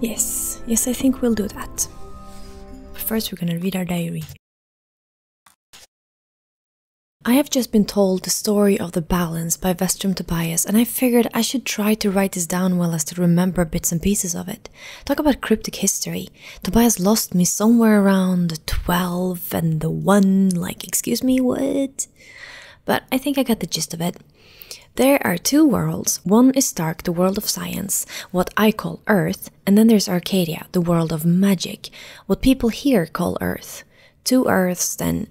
Yes, I think we'll do that. But first we're gonna read our diary. I have just been told the story of the balance by Vestrum Tobias, and I figured I should try to write this down well as to remember bits and pieces of it. Talk about cryptic history. Tobias lost me somewhere around the 12 and the 1, like, excuse me, what? But I think I got the gist of it. There are two worlds. One is Stark, the world of science, what I call Earth, and then there's Arcadia, the world of magic, what people here call Earth. Two Earths then,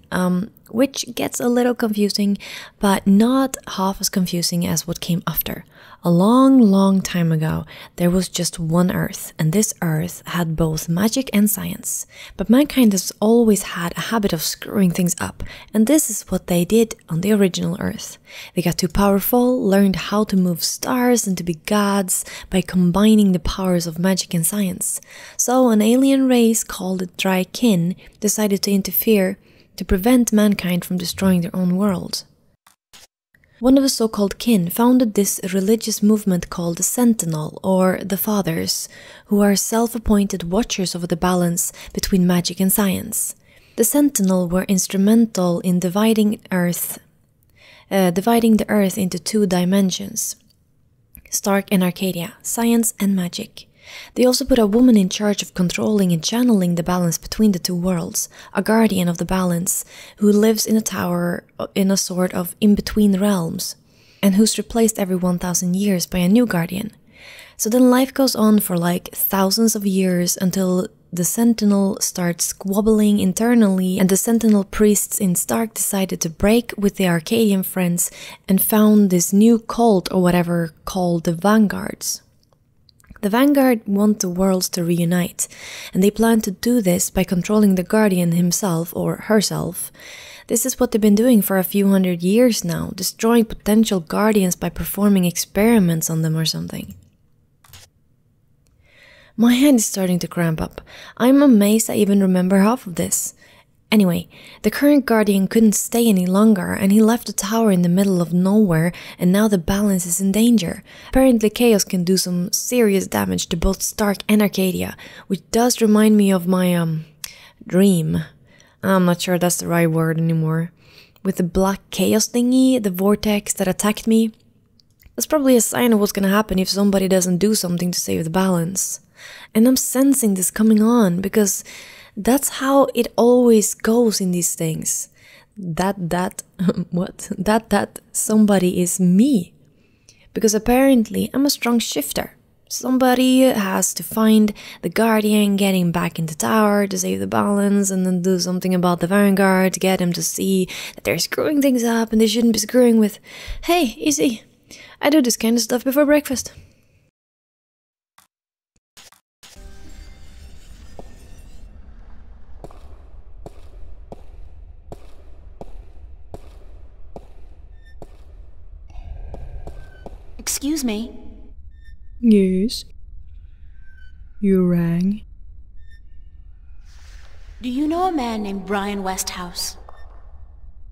which gets a little confusing, but not half as confusing as what came after. A long time ago, there was just one Earth, and this Earth had both magic and science. But mankind has always had a habit of screwing things up, and this is what they did on the original Earth. They got too powerful, learned how to move stars and to be gods by combining the powers of magic and science. So an alien race called the Dry Kin decided to interfere to prevent mankind from destroying their own world. One of the so-called kin founded this religious movement called the Sentinel, or the Fathers, who are self-appointed watchers over the balance between magic and science. The Sentinel were instrumental in dividing the Earth into two dimensions, Stark and Arcadia, science and magic. They also put a woman in charge of controlling and channeling the balance between the two worlds, a guardian of the balance, who lives in a tower in a sort of in-between realms, and who's replaced every 1,000 years by a new guardian. So then life goes on for like thousands of years until the Sentinel starts squabbling internally, and the Sentinel priests in Stark decided to break with the Arcadian friends and found this new cult or whatever called the Vanguards. The Vanguard want the worlds to reunite, and they plan to do this by controlling the Guardian himself or herself. This is what they've been doing for a few hundred years now, destroying potential Guardians by performing experiments on them or something. My hand is starting to cramp up. I'm amazed I even remember half of this. Anyway, the current Guardian couldn't stay any longer, and he left the tower in the middle of nowhere, and now the balance is in danger. Apparently Chaos can do some serious damage to both Stark and Arcadia, which does remind me of my, dream. I'm not sure that's the right word anymore. With the black chaos thingy, the vortex that attacked me. That's probably a sign of what's gonna happen if somebody doesn't do something to save the balance. And I'm sensing this coming on, because that's how it always goes in these things. That somebody is me. Because apparently I'm a strong shifter. Somebody has to find the Guardian getting back in the tower to save the balance, and then do something about the Vanguard to get him to see that they're screwing things up and they shouldn't be screwing with. Hey, easy. I do this kind of stuff before breakfast. Excuse me. Yes. You rang. Do you know a man named Brian Westhouse?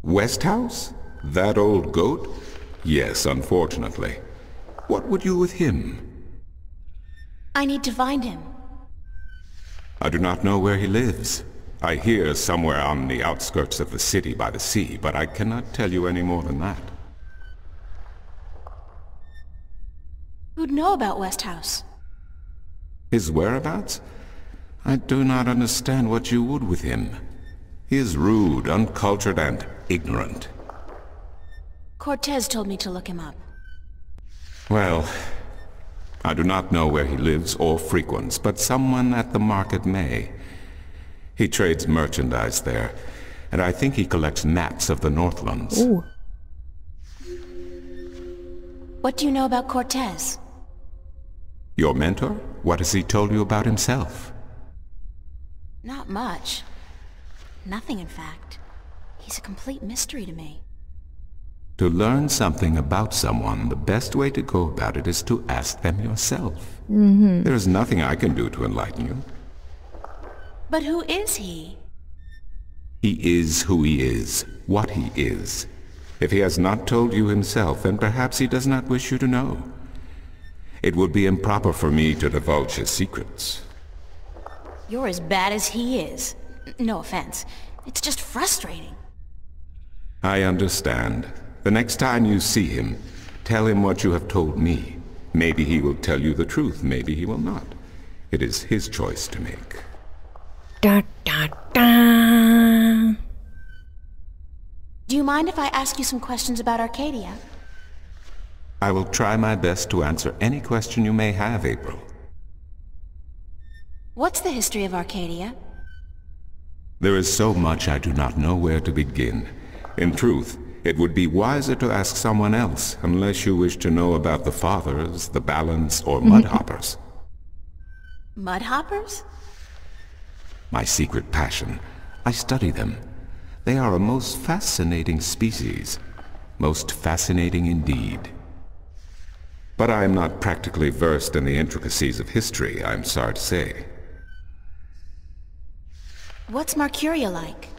Westhouse? That old goat? Yes, unfortunately. What would you with him? I need to find him. I do not know where he lives. I hear somewhere on the outskirts of the city by the sea, but I cannot tell you any more than that. Who'd know about Westhouse? His whereabouts? I do not understand what you would with him. He is rude, uncultured, and ignorant. Cortez told me to look him up. Well, I do not know where he lives or frequents, but someone at the market may. He trades merchandise there, and I think he collects maps of the Northlands. Ooh. What do you know about Cortez? Your mentor? What has he told you about himself? Not much. Nothing, in fact. He's a complete mystery to me. To learn something about someone, the best way to go about it is to ask them yourself. There is nothing I can do to enlighten you. But who is he? He is who he is, what he is. If he has not told you himself, then perhaps he does not wish you to know. It would be improper for me to divulge his secrets. You're as bad as he is. No offense. It's just frustrating. I understand. The next time you see him, tell him what you have told me. Maybe he will tell you the truth, maybe he will not. It is his choice to make. Da, da, da. Do you mind if I ask you some questions about Arcadia? I will try my best to answer any question you may have, April. What's the history of Arcadia? There is so much I do not know where to begin. In truth, it would be wiser to ask someone else, unless you wish to know about the Fathers, the Balance, or Mudhoppers. Mudhoppers? My secret passion. I study them. They are a most fascinating species. Most fascinating indeed. But I am not practically versed in the intricacies of history, I'm sorry to say. What's Marcuria like?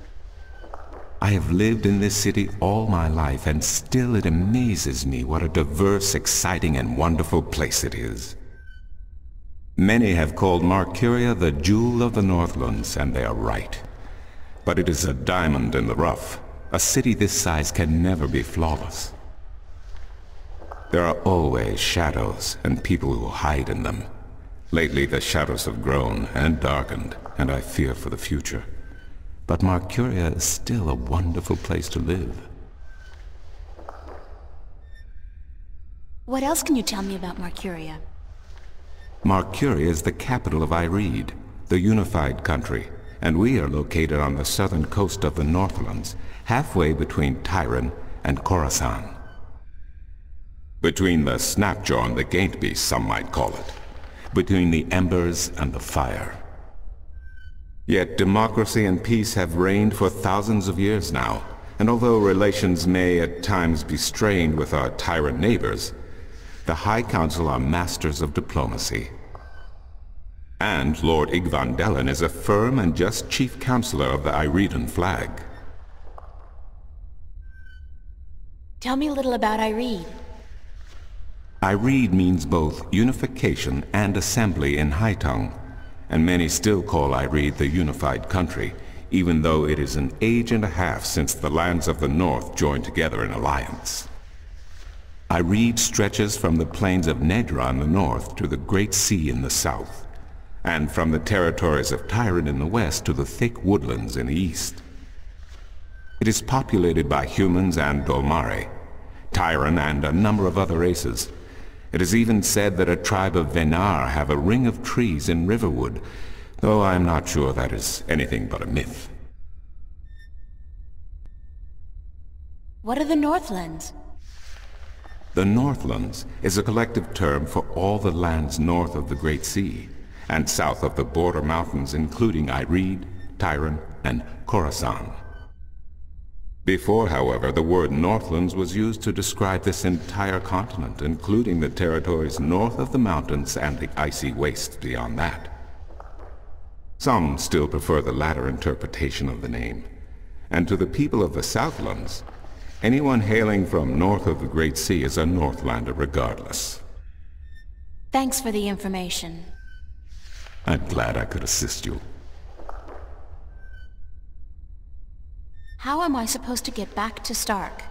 I have lived in this city all my life, and still it amazes me what a diverse, exciting, and wonderful place it is. Many have called Marcuria the jewel of the Northlands, and they are right. But it is a diamond in the rough. A city this size can never be flawless. There are always shadows and people who hide in them. Lately the shadows have grown and darkened, and I fear for the future. But Marcuria is still a wonderful place to live. What else can you tell me about Marcuria? Marcuria is the capital of Ireed, the unified country, and we are located on the southern coast of the Northlands, halfway between Tyran and Khorasan. Between the Snapjaw and the Gaintbeast, some might call it. Between the embers and the fire. Yet democracy and peace have reigned for thousands of years now, and although relations may at times be strained with our tyrant neighbors, the High Council are masters of diplomacy. And Lord Igvandellan is a firm and just chief counselor of the Ireedan flag. Tell me a little about Ireed. Ireed means both unification and assembly in High Tongue, and many still call Ireed the unified country, even though it is an age and a half since the lands of the north joined together in alliance. Ireed stretches from the plains of Nedra in the north to the Great Sea in the south, and from the territories of Tyran in the west to the thick woodlands in the east. It is populated by humans and Dolmare, Tyran and a number of other races. It is even said that a tribe of Venar have a ring of trees in Riverwood, though I am not sure that is anything but a myth. What are the Northlands? The Northlands is a collective term for all the lands north of the Great Sea, and south of the border mountains including Ireed, Tyran, and Khorasan. Before, however, the word Northlands was used to describe this entire continent, including the territories north of the mountains and the icy wastes beyond that. Some still prefer the latter interpretation of the name, and to the people of the Southlands, anyone hailing from north of the Great Sea is a Northlander regardless. Thanks for the information. I'm glad I could assist you. How am I supposed to get back to Stark?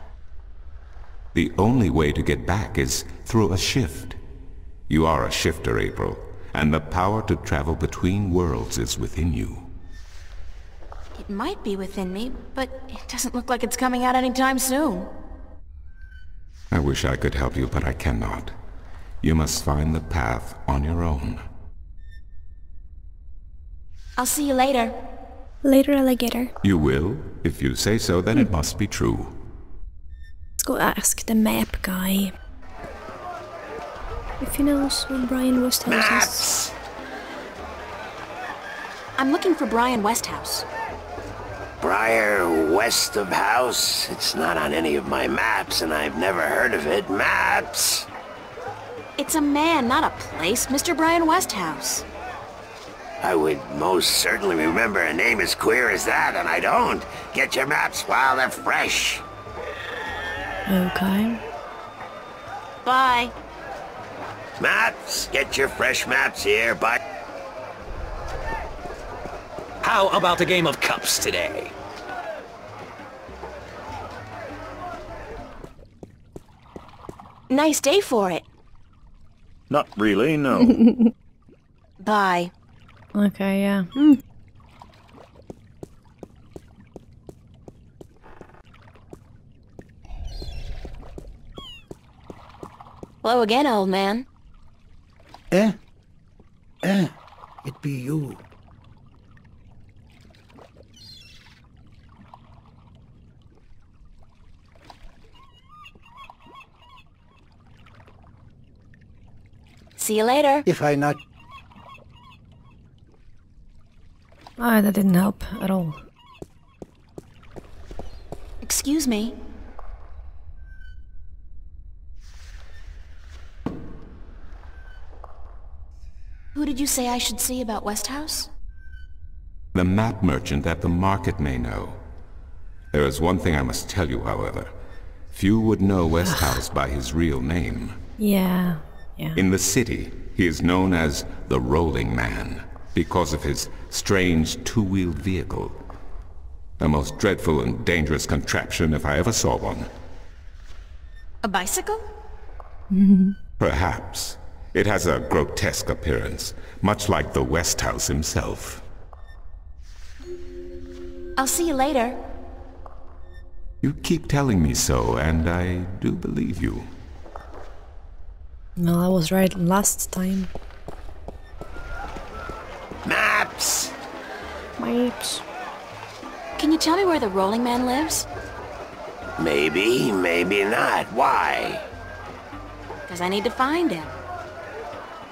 The only way to get back is through a shift. You are a shifter, April, and the power to travel between worlds is within you. It might be within me, but it doesn't look like it's coming out anytime soon. I wish I could help you, but I cannot. You must find the path on your own. I'll see you later. Later, alligator. You will? If you say so, then it must be true. Let's go ask the map guy if he knows where Brian Westhouse is. I'm looking for Brian Westhouse. Briar west of house? It's not on any of my maps, and I've never heard of it. Maps! It's a man, not a place, Mr. Brian Westhouse. I would most certainly remember a name as queer as that, and I don't. Get your maps while they're fresh. Okay. Bye. Maps, get your fresh maps here, but... How about a game of cups today? Nice day for it. Not really, no. Bye. Okay, yeah. Hello again, old man. It be you. See you later. If I not... Ah, that didn't help at all. Excuse me. Who did you say I should see about Westhouse? The map merchant at the market may know. There is one thing I must tell you, however. Few would know Westhouse by his real name. Yeah. In the city, he is known as the Rolling Man, because of his strange two-wheeled vehicle. A most dreadful and dangerous contraption if I ever saw one. A bicycle? Perhaps. It has a grotesque appearance, much like the Westhouse himself. I'll see you later. You keep telling me so, and I do believe you. Well, I was right last time. Maps! Maps. Can you tell me where the Rolling Man lives? Maybe, maybe not. Why? Because I need to find him.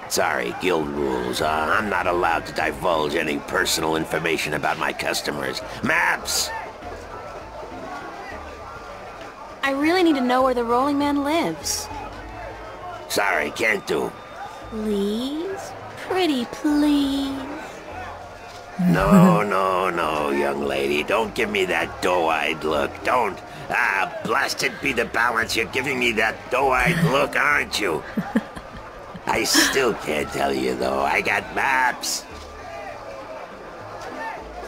Sorry, guild rules. I'm not allowed to divulge any personal information about my customers. Maps! I really need to know where the Rolling Man lives. Sorry, can't do. Please? Pretty please? No, young lady. Don't give me that doe-eyed look. Don't. Blasted be the balance. You're giving me that doe-eyed look, aren't you? I still can't tell you, though. I got maps.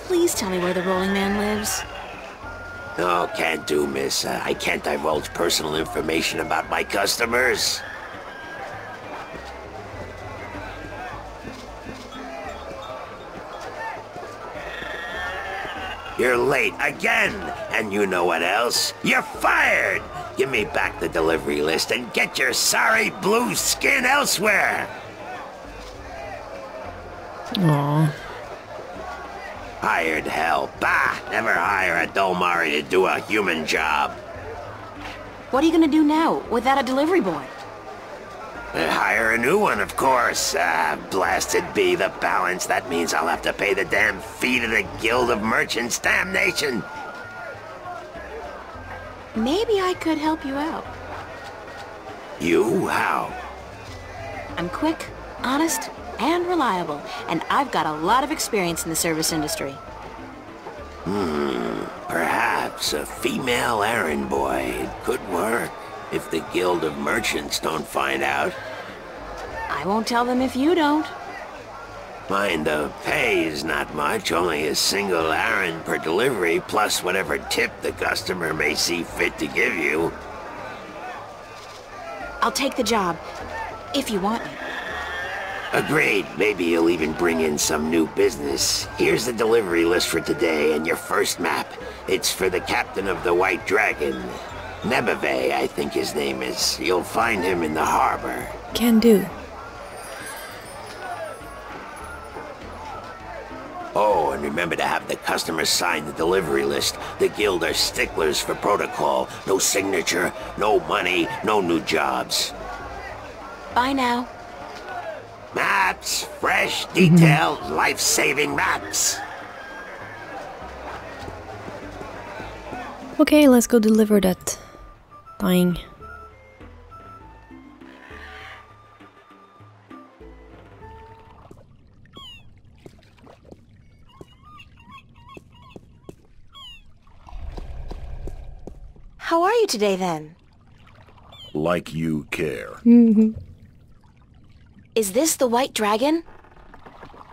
Please tell me where the Rolling Man lives. No, can't do, miss. I can't divulge personal information about my customers. You're late again, and you know what else? You're fired! Give me back the delivery list and get your sorry blue skin elsewhere! Aww. Hired hell. Bah! Never hire a Domari to do a human job. What are you gonna do now, without a delivery boy? Hire a new one, of course. Blasted be the balance. That means I'll have to pay the damn fee to the Guild of Merchants. Damnation! Maybe I could help you out. You? How? I'm quick, honest, and reliable, and I've got a lot of experience in the service industry. Perhaps a female errand boy. It could work. If the Guild of Merchants don't find out. I won't tell them if you don't. Mind, the pay is not much, only a single errand per delivery, plus whatever tip the customer may see fit to give you. I'll take the job, if you want me. Agreed. Maybe you'll even bring in some new business. Here's the delivery list for today and your first map. It's for the captain of the White Dragon. Nebeve, I think his name is. You'll find him in the harbor. Can do. Oh, and remember to have the customer sign the delivery list. The guild are sticklers for protocol. No signature, no money, no new jobs. Bye now. Maps, fresh, detailed, life-saving maps. Okay, let's go deliver that thing. How are you today, then? Like you care. Is this the White Dragon?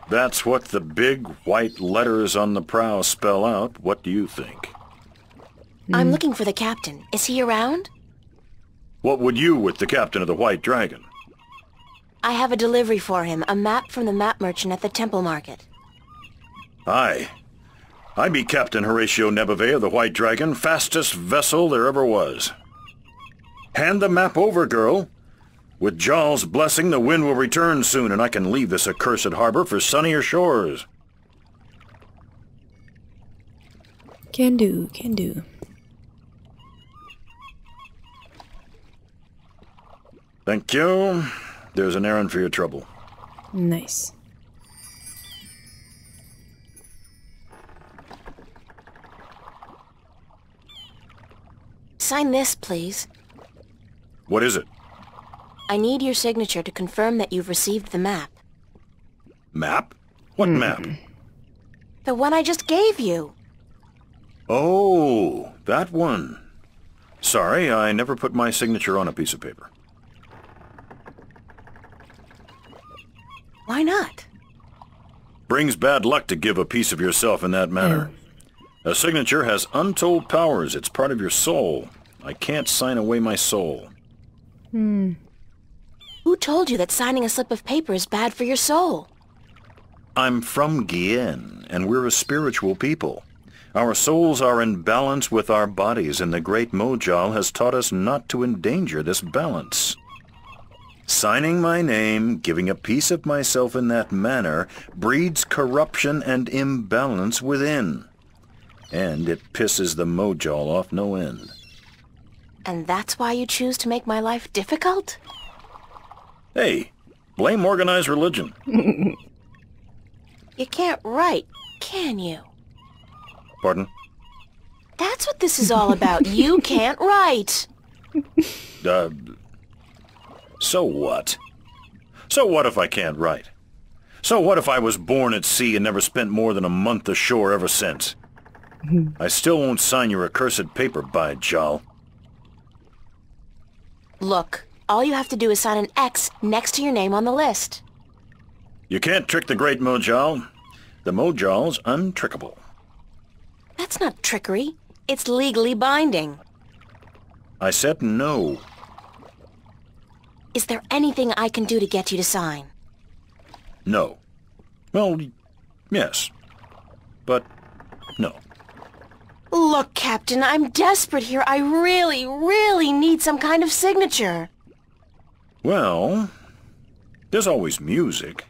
That's what the big white letters on the prow spell out. What do you think? I'm looking for the captain. Is he around? What would you with the captain of the White Dragon? I have a delivery for him, a map from the map merchant at the temple market. Aye. I be Captain Horatio Nebeve of the White Dragon, fastest vessel there ever was. Hand the map over, girl. With Jarl's blessing, the wind will return soon, and I can leave this accursed harbor for sunnier shores. Can do, can do. Thank you. There's an errand for your trouble. Nice. Sign this, please. What is it? I need your signature to confirm that you've received the map. Map? What map? The one I just gave you. Oh, that one. Sorry, I never put my signature on a piece of paper. Why not? Brings bad luck to give a piece of yourself in that manner. A signature has untold powers. It's part of your soul. I can't sign away my soul. Who told you that signing a slip of paper is bad for your soul? I'm from Gien, and we're a spiritual people. Our souls are in balance with our bodies, and the great Mojal has taught us not to endanger this balance. Signing my name, giving a piece of myself in that manner, breeds corruption and imbalance within. And it pisses the Mojal off no end. And that's why you choose to make my life difficult? Hey, blame organized religion. You can't write, can you? Pardon? That's what this is all about. You can't write. So what? So what if I can't write? So what if I was born at sea and never spent more than a month ashore ever since? I still won't sign your accursed paper, by Jal. Look, all you have to do is sign an X next to your name on the list. You can't trick the great Mojal. The Mojal's untrickable. That's not trickery. It's legally binding. I said no. Is there anything I can do to get you to sign? No. Well, yes. But no. Look, Captain, I'm desperate here. I really, really need some kind of signature. Well, there's always music.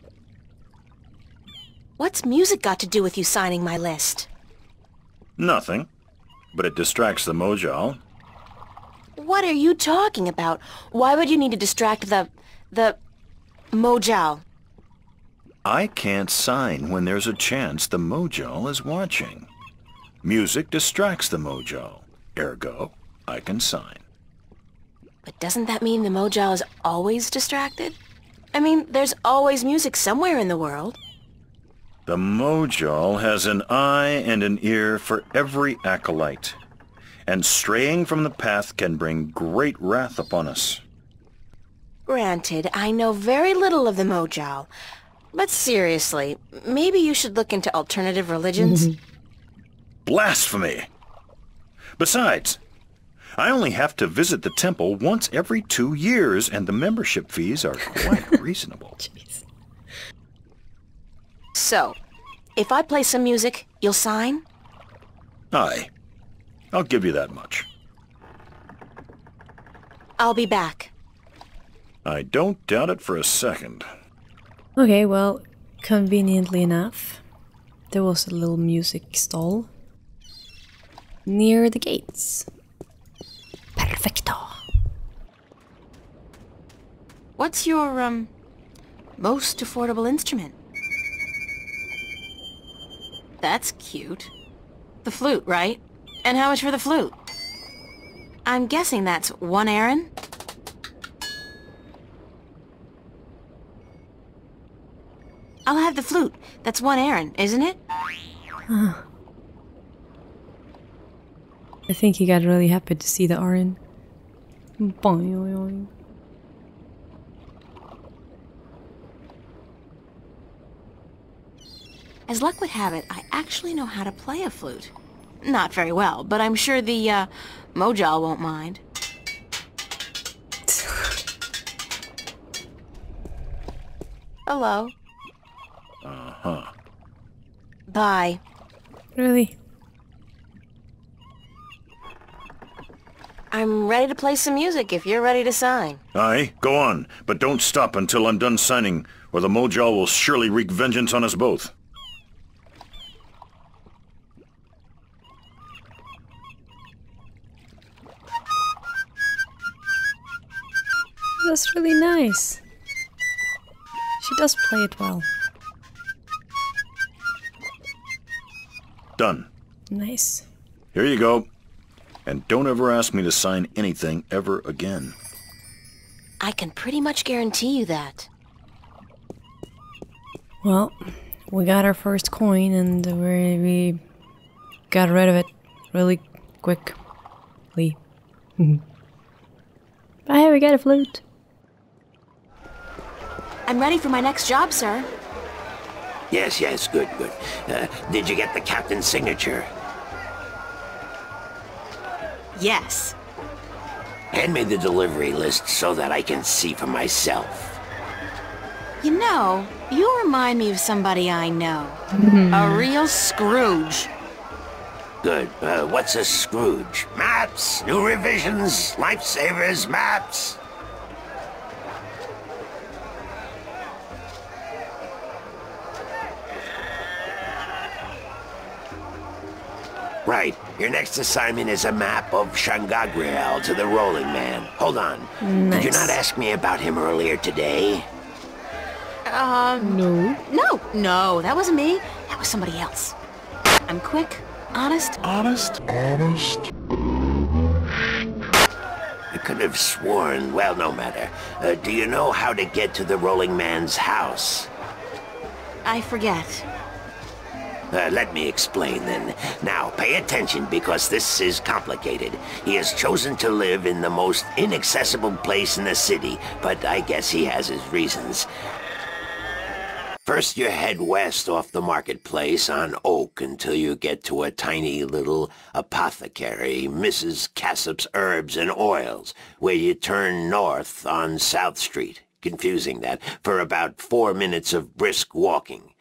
What's music got to do with you signing my list? Nothing. But it distracts the Mojal. What are you talking about? Why would you need to distract the Mojal? I can't sign when there's a chance the Mojal is watching. Music distracts the Mojal. Ergo, I can sign. But doesn't that mean the Mojal is always distracted? I mean, there's always music somewhere in the world. The Mojal has an eye and an ear for every acolyte, and straying from the path can bring great wrath upon us. Granted, I know very little of the Mojal, but seriously, maybe you should look into alternative religions. Blasphemy! Besides, I only have to visit the temple once every 2 years, and the membership fees are quite reasonable. Jeez. So, if I play some music, you'll sign? Aye. I'll give you that much. I'll be back. I don't doubt it for a second. Okay, well, conveniently enough, there was a little music stall near the gates. Perfecto. What's your, most affordable instrument? That's cute. The flute, right? And how much for the flute? I'm guessing that's 1 Aaron? I'll have the flute. That's 1 Aaron, isn't it? I think he got really happy to see the Arin. Boing. As luck would have it, I actually know how to play a flute. Not very well, but I'm sure the, Mojal won't mind. Hello. Uh-huh. Bye. Really? I'm ready to play some music if you're ready to sign. Aye, go on, but don't stop until I'm done signing, or the Mojal will surely wreak vengeance on us both. That's really nice. She does play it well. Done. Nice. Here you go. And don't ever ask me to sign anything ever again. I can pretty much guarantee you that. Well, we got our first coin and we got rid of it really quickly. Bye, we got a flute. I'm ready for my next job, sir. Yes, yes, good, good. Did you get the captain's signature? Yes. Hand me the delivery list so that I can see for myself. You know, you remind me of somebody I know. A real Scrooge. Good. What's a Scrooge? Maps, new revisions, lifesavers, maps. Right. Your next assignment is a map of Shangagriel to the Rolling Man. Hold on. Nice. Did you not ask me about him earlier today? No. No, that wasn't me. That was somebody else. I'm quick, honest. I could have sworn. Well, no matter. Do you know how to get to the Rolling Man's house? I forget. Let me explain then. Now, pay attention because this is complicated. He has chosen to live in the most inaccessible place in the city, but I guess he has his reasons. First, you head west off the marketplace on Oak until you get to a tiny little apothecary, Mrs. Cassop's Herbs and Oils, where you turn north on South Street. Confusing that, for about 4 minutes of brisk walking.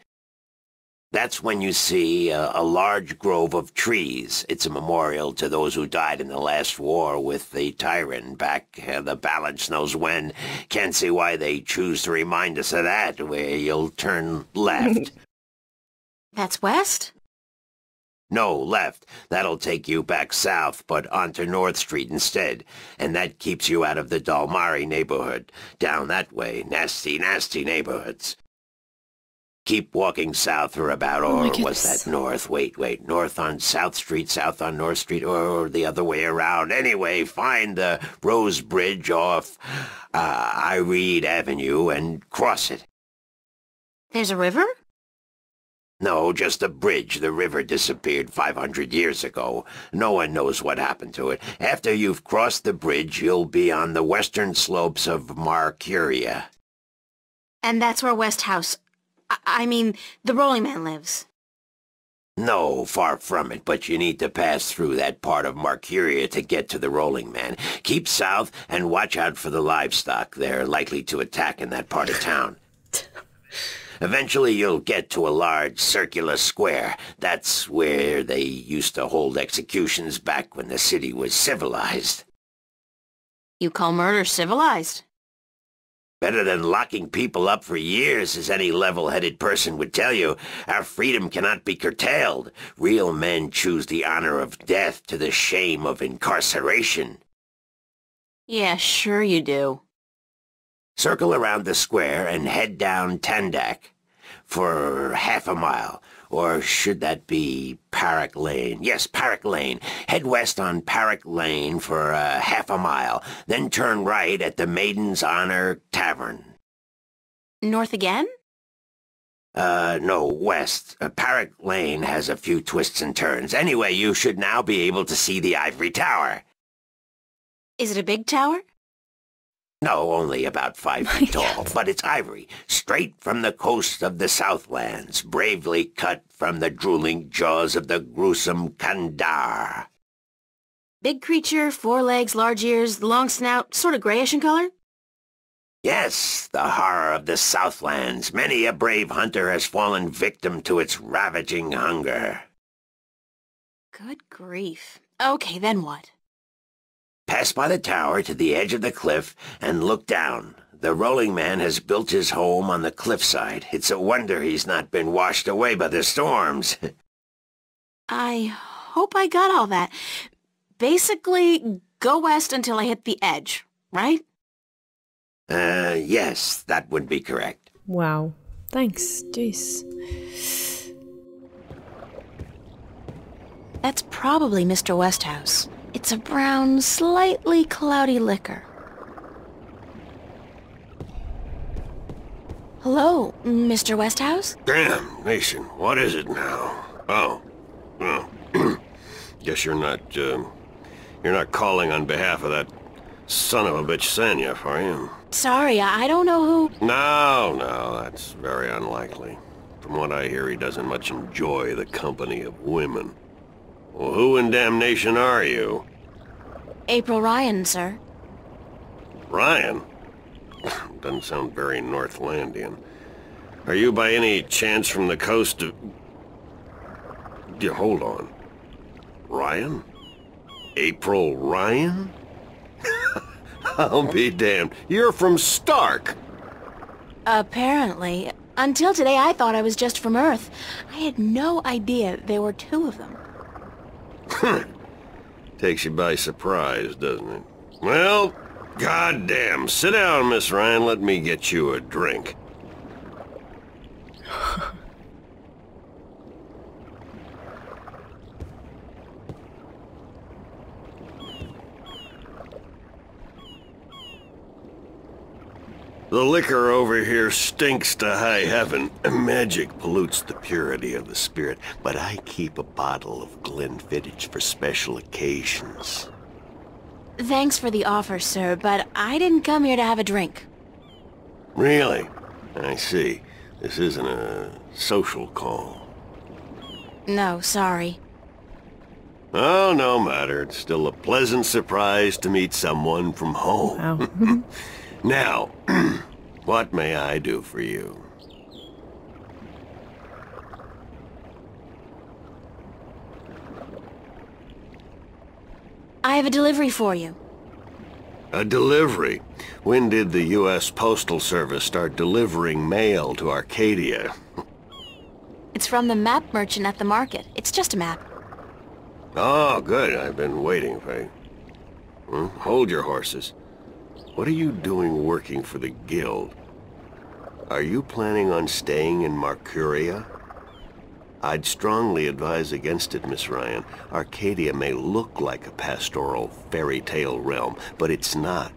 That's when you see a large grove of trees. It's a memorial to those who died in the last war with the tyrant back the balance knows when. Can't see why they choose to remind us of that, where you'll turn left. That's west? No, left. That'll take you back south, but onto North Street instead. And that keeps you out of the Dalmari neighborhood. Down that way. Nasty, nasty neighborhoods. Keep walking south for about, or was that north? Wait, north on South Street, south on North Street, or the other way around. Anyway, find the Rose Bridge off Iread Avenue and cross it. There's a river? No, just a bridge. The river disappeared 500 years ago. No one knows what happened to it. After you've crossed the bridge, you'll be on the western slopes of Marcuria. And that's where West House... I mean, the Rolling Man lives. No, far from it, but you need to pass through that part of Marcuria to get to the Rolling Man. Keep south and watch out for the livestock. They're likely to attack in that part of town. Eventually you'll get to a large circular square. That's where they used to hold executions back when the city was civilized. You call murder civilized? Better than locking people up for years, as any level-headed person would tell you. Our freedom cannot be curtailed. Real men choose the honor of death to the shame of incarceration. Yeah, sure you do. Circle around the square and head down Tandak for half a mile. Or should that be Parrock Lane? Yes, Parrock Lane. Head west on Parrock Lane for half a mile. Then turn right at the Maiden's Honor Tavern. North again? No, west. Parrock Lane has a few twists and turns. Anyway, you should now be able to see the Ivory Tower. Is it a big tower? No, only about 5 feet tall, but it's ivory, straight from the coast of the Southlands, bravely cut from the drooling jaws of the gruesome Kandar. Big creature, 4 legs, large ears, long snout, sort of grayish in color? Yes, the horror of the Southlands. Many a brave hunter has fallen victim to its ravaging hunger. Good grief. Okay, then what? Pass by the tower to the edge of the cliff and look down. The rolling man has built his home on the cliffside. It's a wonder he's not been washed away by the storms. I hope I got all that. Basically, go west until I hit the edge, right? Yes, that would be correct. Wow. Thanks. Jeez. That's probably Mr. Westhouse. It's a brown, slightly cloudy liquor. Hello, Mr. Westhouse? Damn, Nation, what is it now? Oh, well, guess you're not calling on behalf of that son of a bitch Sanyef, are you? Sorry, I don't know who... No, that's very unlikely. From what I hear, he doesn't much enjoy the company of women. Well, who in damnation are you? April Ryan, sir. Ryan? Doesn't sound very Northlandian. Are you by any chance from the coast of... Yeah, hold on. Ryan? April Ryan? I'll be damned. You're from Stark! Apparently. Until today, I thought I was just from Earth. I had no idea there were 2 of them. Takes you by surprise, doesn't it? Well, goddamn. Sit down, Miss Ryan. Let me get you a drink. The liquor over here stinks to high heaven. Magic pollutes the purity of the spirit, but I keep a bottle of Glenfiddich for special occasions. Thanks for the offer, sir, but I didn't come here to have a drink. Really? I see. This isn't a social call. No, sorry. Oh, no matter. It's still a pleasant surprise to meet someone from home. Wow. Now, what may I do for you? I have a delivery for you. A delivery? When did the U.S. Postal Service start delivering mail to Arcadia? It's from the map merchant at the market. It's just a map. Oh, good. I've been waiting for you. Hold your horses. What are you doing working for the Guild? Are you planning on staying in Marcuria? I'd strongly advise against it, Miss Ryan. Arcadia may look like a pastoral fairy tale realm, but it's not.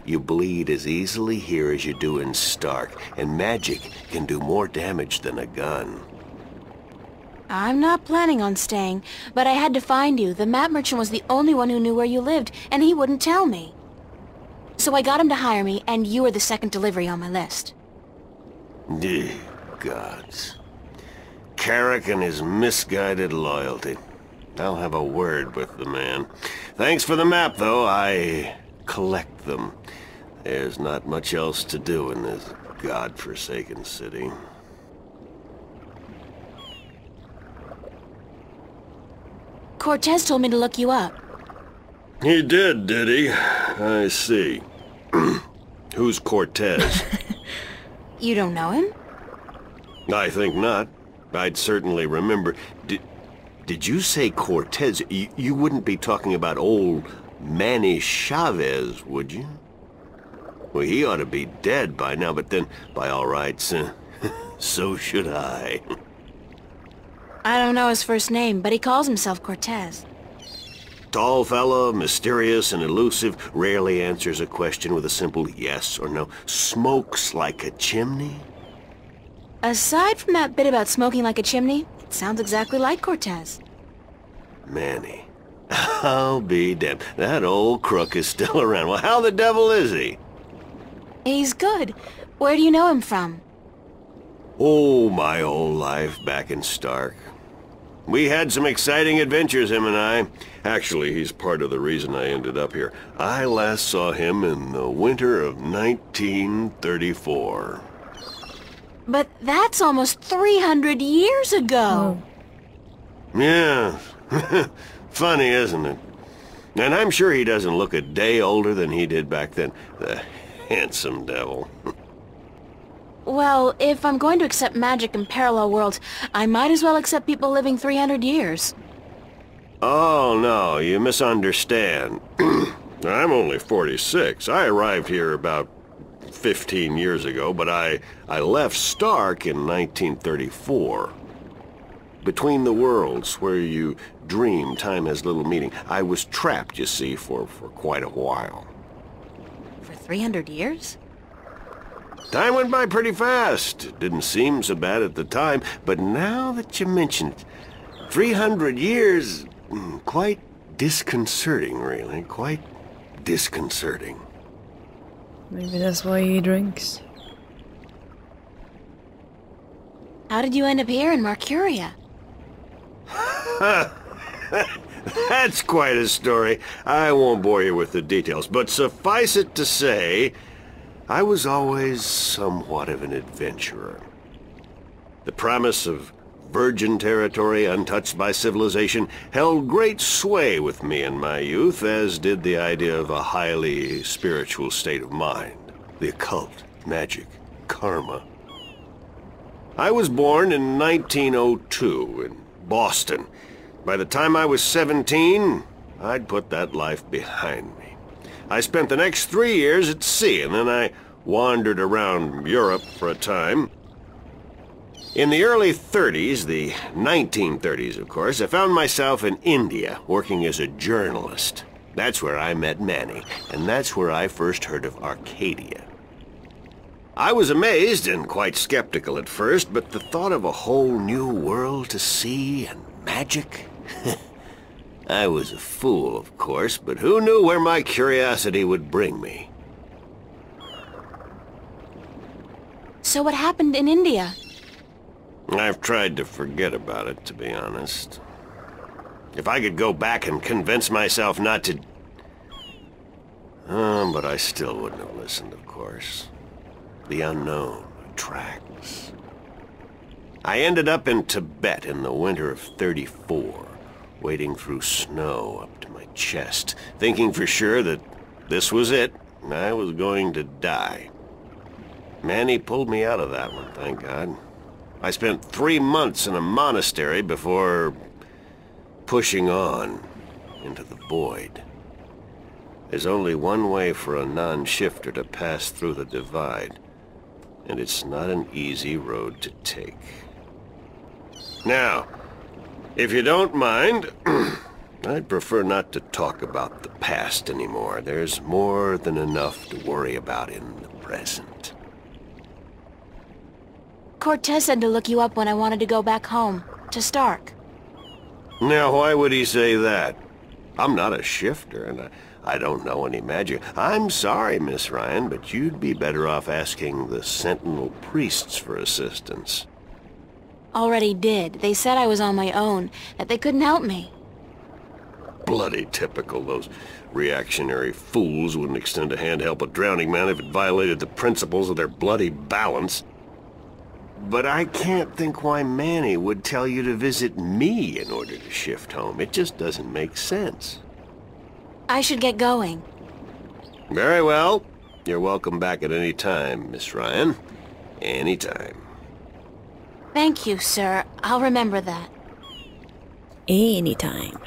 You bleed as easily here as you do in Stark, and magic can do more damage than a gun. I'm not planning on staying, but I had to find you. The map merchant was the only one who knew where you lived, and he wouldn't tell me. So I got him to hire me, and you were the second delivery on my list. Gods. Carrick and his misguided loyalty. I'll have a word with the man. Thanks for the map, though. I collect them. There's not much else to do in this godforsaken city. Cortez told me to look you up. He did he? I see. Who's Cortez? You don't know him? I think not. I'd certainly remember. Did you say Cortez? You wouldn't be talking about old Manny Chavez, would you? Well, he ought to be dead by now, but then, by all rights, so should I. I don't know his first name, but he calls himself Cortez. Tall fella, mysterious and elusive, rarely answers a question with a simple yes or no. Smokes like a chimney? Aside from that bit about smoking like a chimney, it sounds exactly like Cortez. Manny. I'll be damned. That old crook is still around. Well, how the devil is he? He's good. Where do you know him from? Oh, my whole life back in Stark. We had some exciting adventures, him and I. Actually, he's part of the reason I ended up here. I last saw him in the winter of 1934. But that's almost 300 years ago. Yeah. Funny, isn't it? And I'm sure he doesn't look a day older than he did back then. The handsome devil. Well, if I'm going to accept magic in parallel worlds, I might as well accept people living 300 years. Oh, no, you misunderstand. I'm only 46. I arrived here about 15 years ago, but I left Stark in 1934. Between the worlds, where you dream time has little meaning, I was trapped, you see, for quite a while. For 300 years? Time went by pretty fast. It didn't seem so bad at the time, but now that you mention it, 300 years, quite disconcerting, really. Quite disconcerting. Maybe that's why he drinks. How did you end up here in Marcuria? That's quite a story. I won't bore you with the details, but suffice it to say, I was always somewhat of an adventurer. The promise of virgin territory untouched by civilization held great sway with me in my youth, as did the idea of a highly spiritual state of mind. The occult, magic, karma. I was born in 1902 in Boston. By the time I was 17, I'd put that life behind me. I spent the next 3 years at sea, and then I wandered around Europe for a time. In the early 30s, the 1930s, of course, I found myself in India, working as a journalist. That's where I met Manny, and that's where I first heard of Arcadia. I was amazed and quite skeptical at first, but the thought of a whole new world to see and magic... I was a fool, of course, but who knew where my curiosity would bring me? So what happened in India? I've tried to forget about it, to be honest. If I could go back and convince myself not to... but I still wouldn't have listened, of course. The unknown attracts. I ended up in Tibet in the winter of 34. Wading through snow up to my chest, thinking for sure that this was it, and I was going to die. Manny pulled me out of that one, thank God. I spent 3 months in a monastery before pushing on into the void. There's only one way for a non-shifter to pass through the divide, and it's not an easy road to take. Now, if you don't mind, I'd prefer not to talk about the past anymore. There's more than enough to worry about in the present. Cortez said to look you up when I wanted to go back home, to Stark. Now, why would he say that? I'm not a shifter, and I don't know any magic. I'm sorry, Miss Ryan, but you'd be better off asking the Sentinel priests for assistance. Already did. They said I was on my own, that they couldn't help me. Bloody typical. Those reactionary fools wouldn't extend a hand to help a drowning man if it violated the principles of their bloody balance. But I can't think why Manny would tell you to visit me in order to shift home. It just doesn't make sense. I should get going. Very well. You're welcome back at any time, Miss Ryan. Any time. Thank you, sir. I'll remember that. Anytime.